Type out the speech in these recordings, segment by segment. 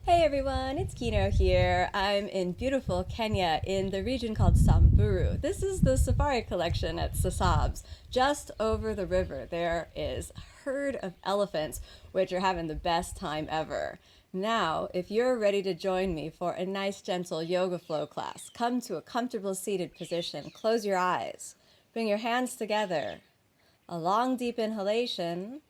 Hey everyone, it's Kino here. I'm in beautiful Kenya in the region called Samburu. This is the safari collection at Sasaab's. Just over the river, there is a herd of elephants which are having the best time ever. Now, if you're ready to join me for a nice gentle yoga flow class, come to a comfortable seated position. Close your eyes. Bring your hands together. A long deep inhalation.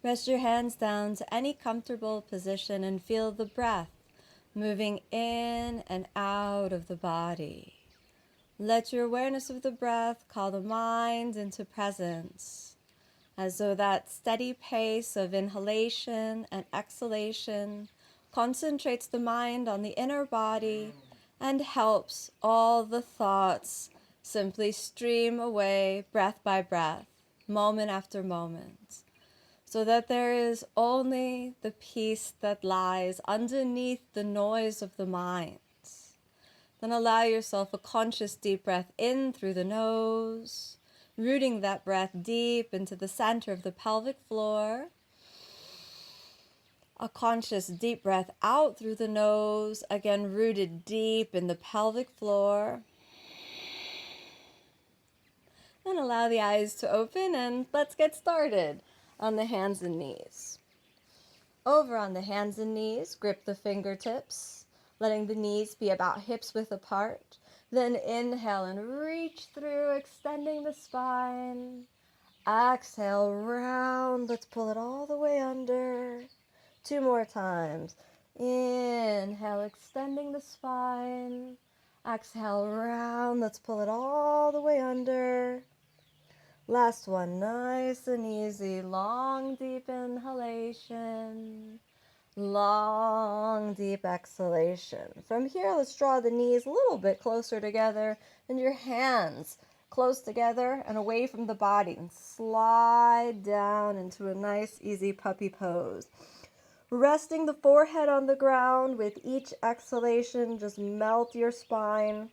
Rest your hands down to any comfortable position and feel the breath moving in and out of the body. Let your awareness of the breath call the mind into presence, as though that steady pace of inhalation and exhalation concentrates the mind on the inner body and helps all the thoughts simply stream away breath by breath, moment after moment, so that there is only the peace that lies underneath the noise of the mind. Then allow yourself a conscious deep breath in through the nose, rooting that breath deep into the center of the pelvic floor. A conscious deep breath out through the nose, again rooted deep in the pelvic floor. Then allow the eyes to open and let's get started on the hands and knees. Over on the hands and knees, grip the fingertips, letting the knees be about hips width apart. Then inhale and reach through, extending the spine. Exhale, round. Let's pull it all the way under. 2 more times. Inhale, extending the spine. Exhale, round. Let's pull it all the way under. Last one, nice and easy. Long, deep inhalation. Long, deep exhalation. From here, let's draw the knees a little bit closer together and your hands close together and away from the body, and slide down into a nice, easy puppy pose. Resting the forehead on the ground with each exhalation, just melt your spine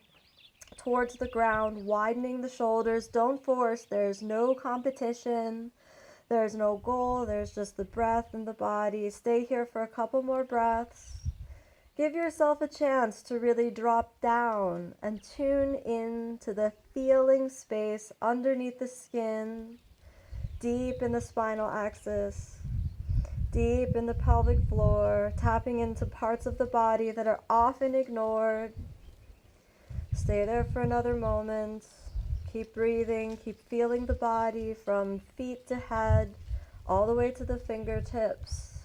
towards the ground, widening the shoulders. Don't force. There's no competition. There's no goal. There's just the breath and the body. Stay here for a couple more breaths. Give yourself a chance to really drop down and tune in to the feeling space underneath the skin, deep in the spinal axis, deep in the pelvic floor, tapping into parts of the body that are often ignored. Stay there for another moment. Keep breathing, keep feeling the body from feet to head, all the way to the fingertips.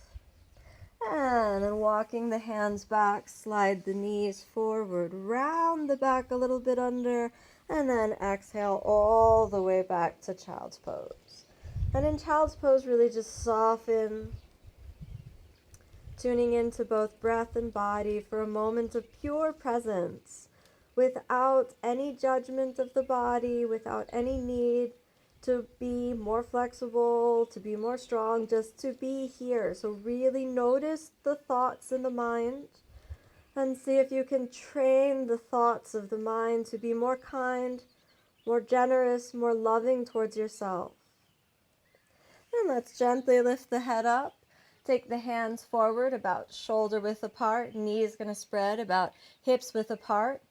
And then walking the hands back, slide the knees forward, round the back a little bit under, and then exhale all the way back to child's pose. And in child's pose, really just soften, tuning into both breath and body for a moment of pure presence, without any judgment of the body, without any need to be more flexible, to be more strong, just to be here. So really notice the thoughts in the mind and see if you can train the thoughts of the mind to be more kind, more generous, more loving towards yourself. And let's gently lift the head up. Take the hands forward about shoulder width apart, knees going to spread about hips width apart.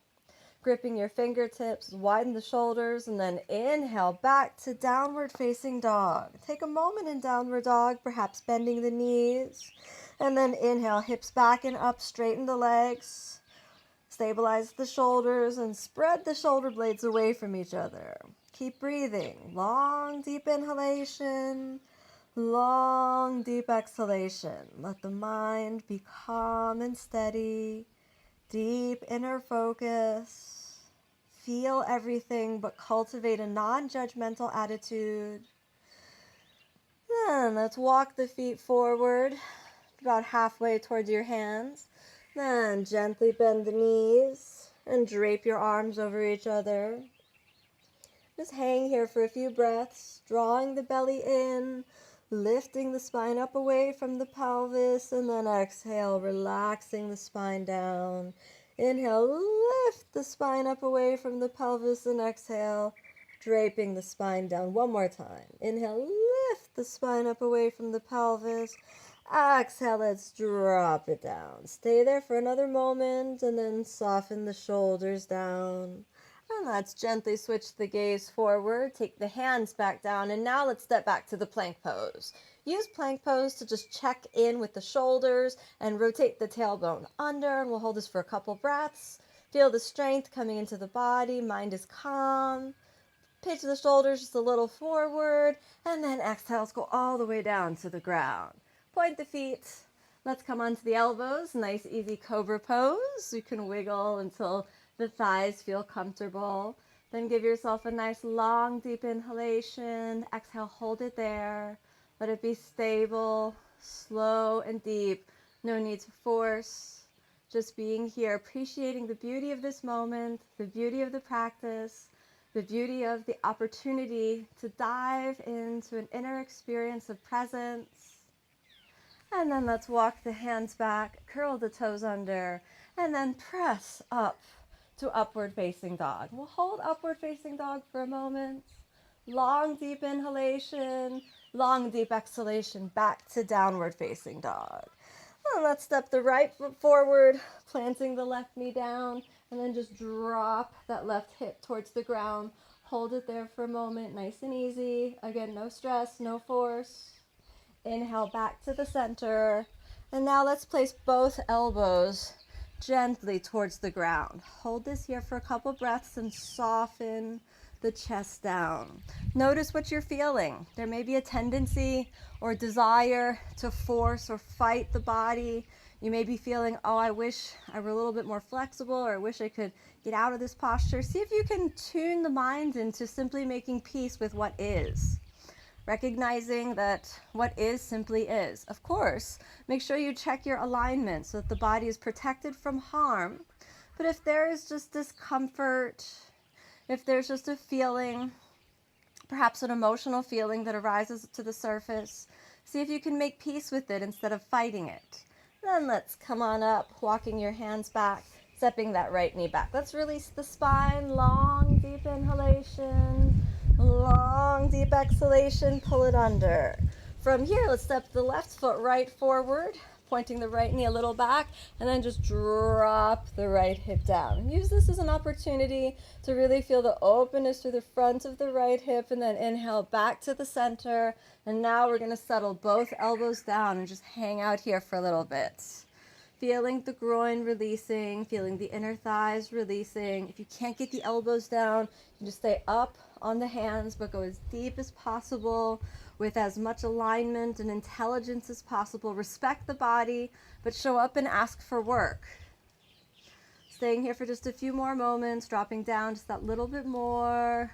Gripping your fingertips, widen the shoulders, and then inhale back to downward facing dog. Take a moment in downward dog, perhaps bending the knees, and then inhale, hips back and up, straighten the legs, stabilize the shoulders, and spread the shoulder blades away from each other. Keep breathing. Long, deep inhalation, long, deep exhalation. Let the mind be calm and steady. Deep inner focus. Feel everything, but cultivate a non-judgmental attitude. Then let's walk the feet forward, about halfway towards your hands. Then gently bend the knees and drape your arms over each other. Just hang here for a few breaths, drawing the belly in, lifting the spine up away from the pelvis, and then exhale, relaxing the spine down. Inhale, lift the spine up away from the pelvis, and exhale, draping the spine down. One more time. Inhale, lift the spine up away from the pelvis. Exhale, let's drop it down. Stay there for another moment and then soften the shoulders down. And let's gently switch the gaze forward. Take the hands back down, and now let's step back to the plank pose. Use plank pose to just check in with the shoulders and rotate the tailbone under. And we'll hold this for a couple breaths. Feel the strength coming into the body. Mind is calm. Pitch the shoulders just a little forward, and then exhale. Let's go all the way down to the ground. Point the feet. Let's come onto the elbows. Nice, easy Cobra pose. You can wiggle until the thighs feel comfortable. Then give yourself a nice, long, deep inhalation. Exhale, hold it there. Let it be stable, slow, and deep. No need to force. Just being here, appreciating the beauty of this moment, the beauty of the practice, the beauty of the opportunity to dive into an inner experience of presence. And then let's walk the hands back, curl the toes under, and then press up to upward facing dog. We'll hold upward facing dog for a moment. Long, deep inhalation, long, deep exhalation, back to downward facing dog. And let's step the right foot forward, planting the left knee down, and then just drop that left hip towards the ground. Hold it there for a moment, nice and easy. Again, no stress, no force. Inhale back to the center. And now let's place both elbows gently towards the ground. Hold this here for a couple breaths and soften the chest down. Notice what you're feeling. There may be a tendency or desire to force or fight the body. You may be feeling, oh, I wish I were a little bit more flexible, or I wish I could get out of this posture. See if you can tune the mind into simply making peace with what is. Recognizing that what is simply is. Of course, make sure you check your alignment so that the body is protected from harm. But if there is just discomfort, if there's just a feeling, perhaps an emotional feeling that arises to the surface, see if you can make peace with it instead of fighting it. Then let's come on up, walking your hands back, stepping that right knee back. Let's release the spine, long, deep inhalation. Long, deep exhalation, pull it under. From here, let's step the left foot right forward, pointing the right knee a little back, and then just drop the right hip down. Use this as an opportunity to really feel the openness through the front of the right hip, and then inhale back to the center. And now we're going to settle both elbows down and just hang out here for a little bit. Feeling the groin releasing, feeling the inner thighs releasing. If you can't get the elbows down, you can just stay up on the hands, but go as deep as possible with as much alignment and intelligence as possible. Respect the body, but show up and ask for work. Staying here for just a few more moments, dropping down just that little bit more.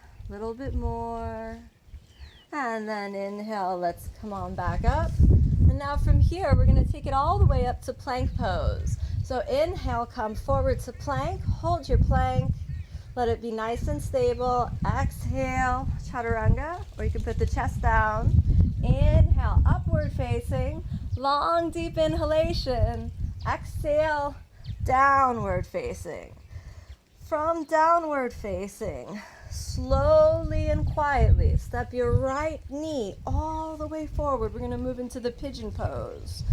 And then inhale, let's come on back up. And now from here, we're going to take it all the way up to plank pose. So inhale, come forward to plank, hold your plank. Let it be nice and stable. Exhale, chaturanga, or you can put the chest down. Inhale, upward facing. Long, deep inhalation. Exhale, downward facing. From downward facing, slowly and quietly, step your right knee all the way forward. We're going to move into the pigeon pose.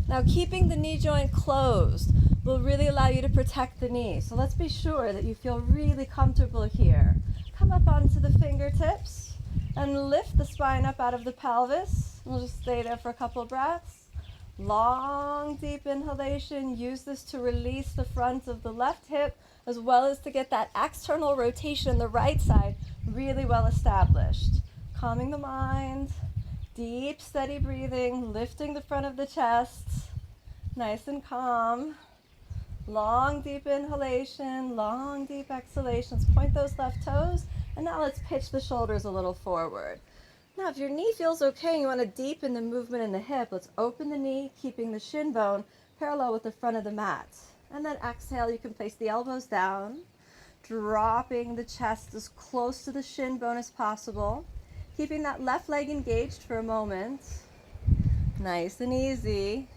Now, keeping the knee joint closed will really allow you to protect the knee. So let's be sure that you feel really comfortable here. Come up onto the fingertips and lift the spine up out of the pelvis. We'll just stay there for a couple breaths. Long, deep inhalation. Use this to release the front of the left hip, as well as to get that external rotation, the right side, really well established. Calming the mind, deep, steady breathing, lifting the front of the chest, nice and calm. Long, deep inhalation, long, deep exhalation. Let's point those left toes, and now let's pitch the shoulders a little forward. Now, if your knee feels okay and you want to deepen the movement in the hip, let's open the knee, keeping the shin bone parallel with the front of the mat. And then exhale, you can place the elbows down, dropping the chest as close to the shin bone as possible, keeping that left leg engaged for a moment. Nice and easy.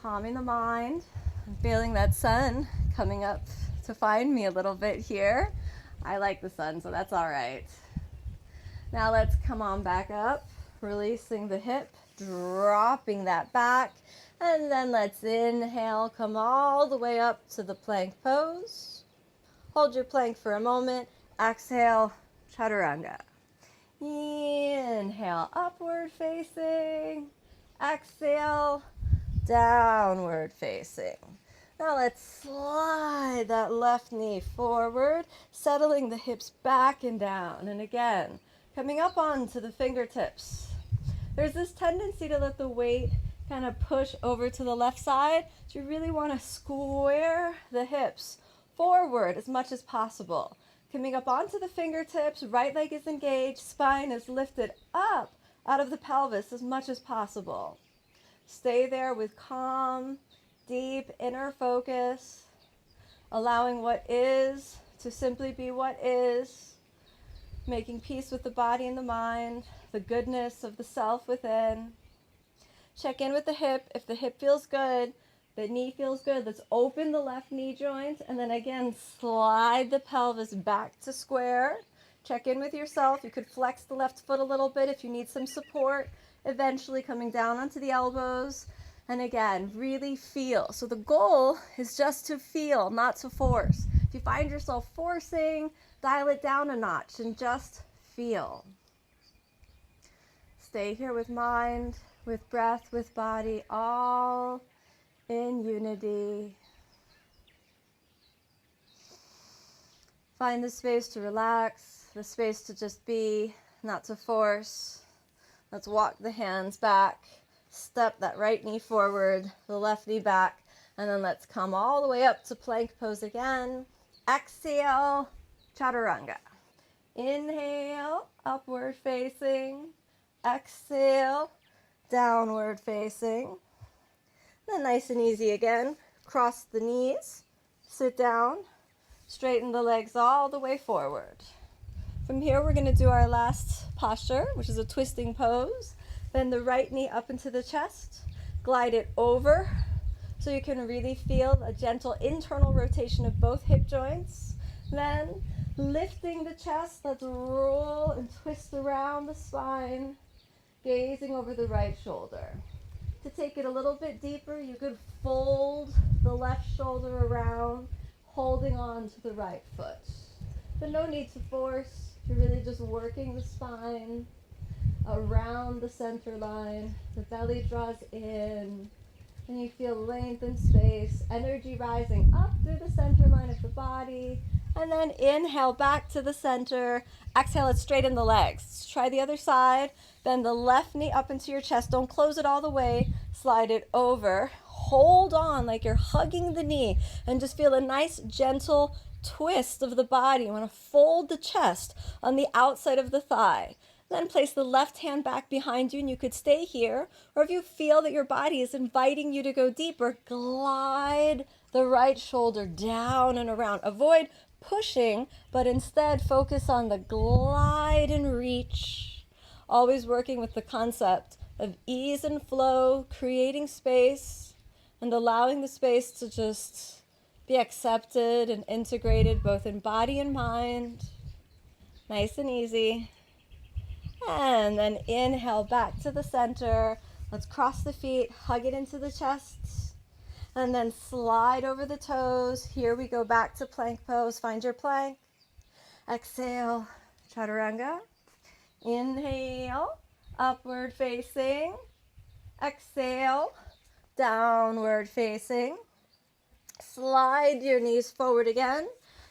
Calming the mind. I'm feeling that sun coming up to find me a little bit here. I like the sun, so that's all right. Now let's come on back up, releasing the hip, dropping that back, and then let's inhale, come all the way up to the plank pose. Hold your plank for a moment. Exhale, chaturanga. Inhale, upward facing. Exhale, downward facing. Now let's slide that left knee forward, settling the hips back and down. And again, coming up onto the fingertips. There's this tendency to let the weight kind of push over to the left side. So you really want to square the hips forward as much as possible. Coming up onto the fingertips, right leg is engaged, spine is lifted up out of the pelvis as much as possible. Stay there with calm, deep inner focus, allowing what is to simply be what is, making peace with the body and the mind, the goodness of the self within. Check in with the hip. If the hip feels good, the knee feels good, let's open the left knee joint, and then again, slide the pelvis back to square. Check in with yourself. You could flex the left foot a little bit if you need some support, eventually coming down onto the elbows. And again, really feel. So the goal is just to feel, not to force. If you find yourself forcing, dial it down a notch and just feel. Stay here with mind, with breath, with body, all in unity. Find the space to relax, the space to just be, not to force. Let's walk the hands back, step that right knee forward, the left knee back, and then let's come all the way up to plank pose again. Exhale, chaturanga. Inhale, upward facing. Exhale, downward facing. Then nice and easy again, cross the knees, sit down, straighten the legs all the way forward. From here, we're going to do our last posture, which is a twisting pose. Bend the right knee up into the chest, glide it over so you can really feel a gentle internal rotation of both hip joints. Then lifting the chest, let's roll and twist around the spine, gazing over the right shoulder. To take it a little bit deeper, you could fold the left shoulder around, holding on to the right foot. But no need to force. You're really just working the spine around the center line. The belly draws in, and you feel length and space, energy rising up through the center line of the body. And then inhale back to the center. Exhale, let's straighten the legs. Let's try the other side. Bend the left knee up into your chest. Don't close it all the way. Slide it over. Hold on like you're hugging the knee. And just feel a nice, gentle twist of the body. You want to fold the chest on the outside of the thigh. Then place the left hand back behind you, and you could stay here. Or if you feel that your body is inviting you to go deeper, glide the right shoulder down and around. Avoid pushing, but instead focus on the glide and reach. Always working with the concept of ease and flow, creating space, and allowing the space to just be accepted and integrated both in body and mind. Nice and easy. And then inhale back to the center. Let's cross the feet, hug it into the chest, and then slide over the toes. Here we go back to plank pose. Find your plank. Exhale, chaturanga. Inhale, upward facing. Exhale, downward facing. Slide your knees forward again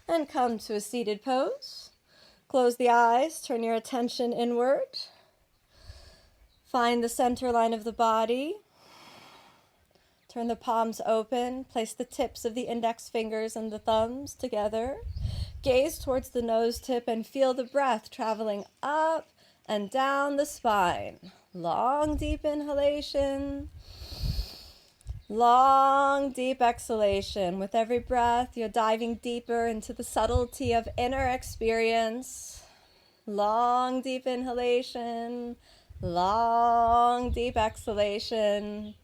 and come to a seated pose. Close the eyes, turn your attention inward. Find the center line of the body. Turn the palms open. Place the tips of the index fingers and the thumbs together. Gaze towards the nose tip and feel the breath traveling up and down the spine. Long, deep inhalation. Long, deep exhalation. With every breath, you're diving deeper into the subtlety of inner experience. Long, deep inhalation. Long, deep exhalation.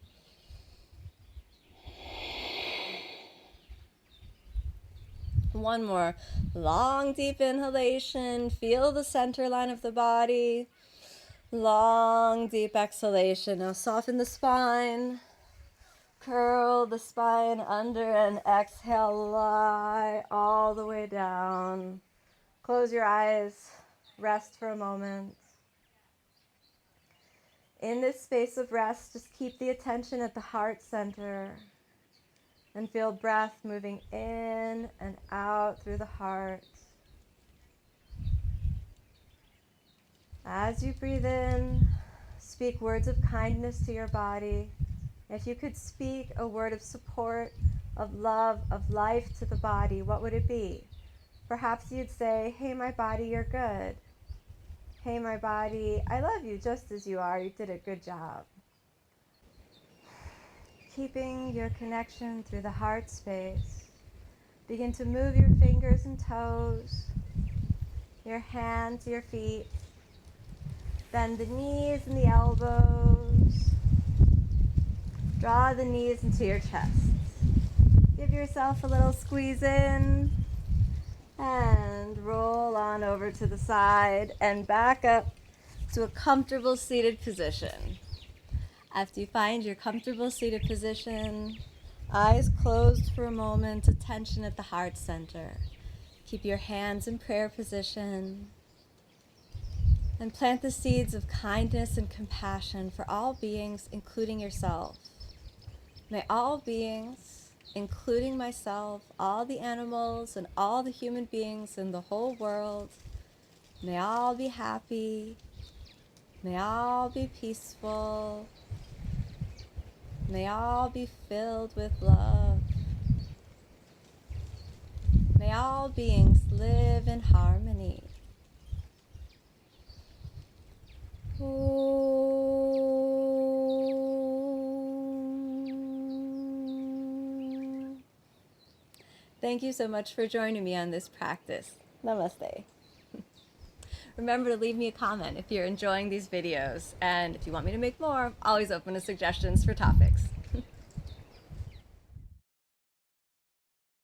one more long, deep inhalation. Feel the center line of the body. Long, deep exhalation. Now soften the spine. Curl the spine under and exhale, lie all the way down. Close your eyes. Rest for a moment. In this space of rest, just keep the attention at the heart center and feel breath moving in and out through the heart. As you breathe in, speak words of kindness to your body. If you could speak a word of support, of love, of life to the body, what would it be? Perhaps you'd say, hey, my body, you're good. Hey, my body, I love you just as you are. You did a good job. Keeping your connection through the heart space, begin to move your fingers and toes, your hands, your feet. Bend the knees and the elbows. Draw the knees into your chest. Give yourself a little squeeze in and roll on over to the side and back up to a comfortable seated position. After you find your comfortable seated position, eyes closed for a moment, attention at the heart center. Keep your hands in prayer position and plant the seeds of kindness and compassion for all beings, including yourself. May all beings, including myself, all the animals and all the human beings in the whole world, may all be happy, may all be peaceful, may all be filled with love. May all beings live in harmony. Thank you so much for joining me on this practice. Namaste. Remember to leave me a comment if you're enjoying these videos, and if you want me to make more, I'm always open to suggestions for topics.